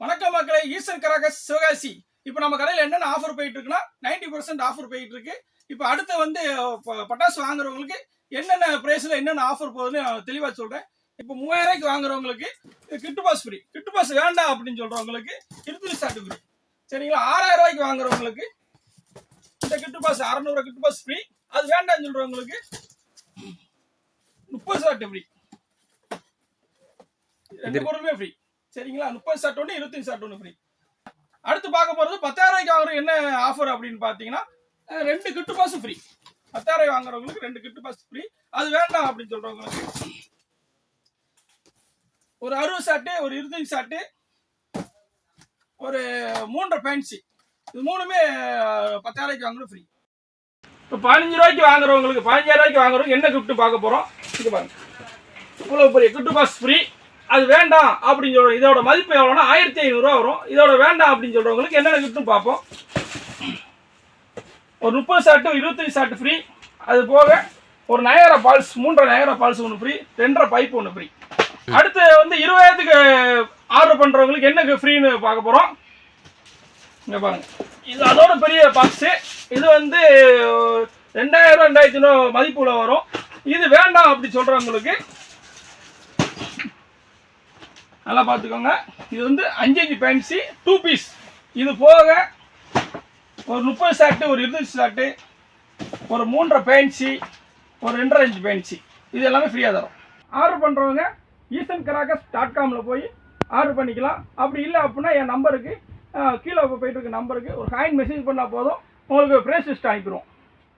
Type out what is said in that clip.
வணக்கம் மக்களே, eastern Caracas Sivakasi. இப்போ நம்ம கடையில் என்னென்ன ஆஃபர் போயிட்டு இருக்குன்னா 90% ஆஃபர் போயிட்டு இருக்கு. இப்போ அடுத்து வந்து பட்டாசு வாங்குறவங்களுக்கு என்னென்ன பிரைஸ்ல என்னென்ன ஆஃபர் போகுதுன்னு நான் தெளிவாக சொல்றேன். இப்போ 3000 ரூபாய்க்கு வாங்குறவங்களுக்கு கிட்டு பாஸ் ஃப்ரீ. கிட்டு பாஸ் வேண்டாம் அப்படின்னு சொல்றவங்களுக்கு இருபது சாட்டு ஃப்ரீ. சரிங்களா? 6000 ரூபாய்க்கு வாங்குறவங்களுக்கு இந்த கிட்டு பாஸ் 600 கிட்டு பாஸ் ஃப்ரீ. அது வேண்டாம்னு சொல்றவங்களுக்கு 30 சாட்டு ஃப்ரீ. ரெண்டு பொருளுமே ஃப்ரீ. சரிங்களா? 30 ஷாட் ஒன்று 25 ஷாட் ஒன்று ஃப்ரீ. அடுத்து பார்க்க போகிறது 10,000 ரூபாய்க்கு வாங்குற என்ன ஆஃபர் அப்படின்னு பார்த்தீங்கன்னா 2 கிட்டு பாஸ் ஃப்ரீ. 10,000 ரூபாய் வாங்குறவங்களுக்கு 2 கிட்டு பாஸ் ஃப்ரீ. அது வேண்டாம் அப்படின்னு சொல்றவங்களுக்கு ஒரு 60 ஷாட்டு, ஒரு 25 ஷாட்டு, ஒரு 3 ஃபேன்சி, இது மூணுமே 10,000 ரூபாய்க்கு வாங்குறது ஃப்ரீ. இப்போ 15 ரூபாய்க்கு வாங்குறவங்களுக்கு 15,000 ரூபாய்க்கு வாங்குறவங்க என்ன கிஃப்ட் பார்க்க போகிறோம். இது பாருங்க, இவ்வளோ பெரிய கிட்டு பாஸ் ஃப்ரீ. அது வேண்டாம் அப்படின்னு சொல்ற இதோட மதிப்பு எவ்வளோனா 1500 ரூபா வரும். இதோட வேண்டாம் அப்படின்னு சொல்றவங்களுக்கு என்னென்ன கிஃப்ட்னு பார்ப்போம். ஒரு 30 ஷாட்டு, 25 ஷாட்டு ஃப்ரீ. அது போக ஒரு நயரா பால்ஸ், 3 நயரா பால்ஸ் ஒன்று ஃப்ரீ, 2 பைப் ஒன்று ஃப்ரீ. அடுத்து வந்து 20,000க்கு ஆர்டர் பண்றவங்களுக்கு என்ன ஃப்ரீன்னு பார்க்க போறோம். இங்க பாருங்க, இது அதோட பெரிய பாக்ஸு. இது வந்து 2000 2500 மதிப்புல வரும். இது வேண்டாம் அப்படி சொல்றவங்களுக்கு நல்லா பார்த்துக்கோங்க, இது வந்து 5 ஃபேன்சி 2 பீஸ். இது போக ஒரு 30 ஷாட்டு, ஒரு 20 ஷாட்டு, ஒரு 3 ஃபேன்சி, ஒரு 2.5 ஃபேன்சி, இது எல்லாமே ஃப்ரீயாக தரும். ஆர்டர் பண்ணுறவங்க easternKarakas.comல போய் ஆர்டர் பண்ணிக்கலாம். அப்படி இல்லை அப்படின்னா என் நம்பருக்கு கீழே போயிட்டு இருக்க நம்பருக்கு ஒரு காயின் மெசேஜ் பண்ணால் போதும், உங்களுக்கு ப்ரைஸ் லிஸ்ட் அனுப்பிடுவோம்.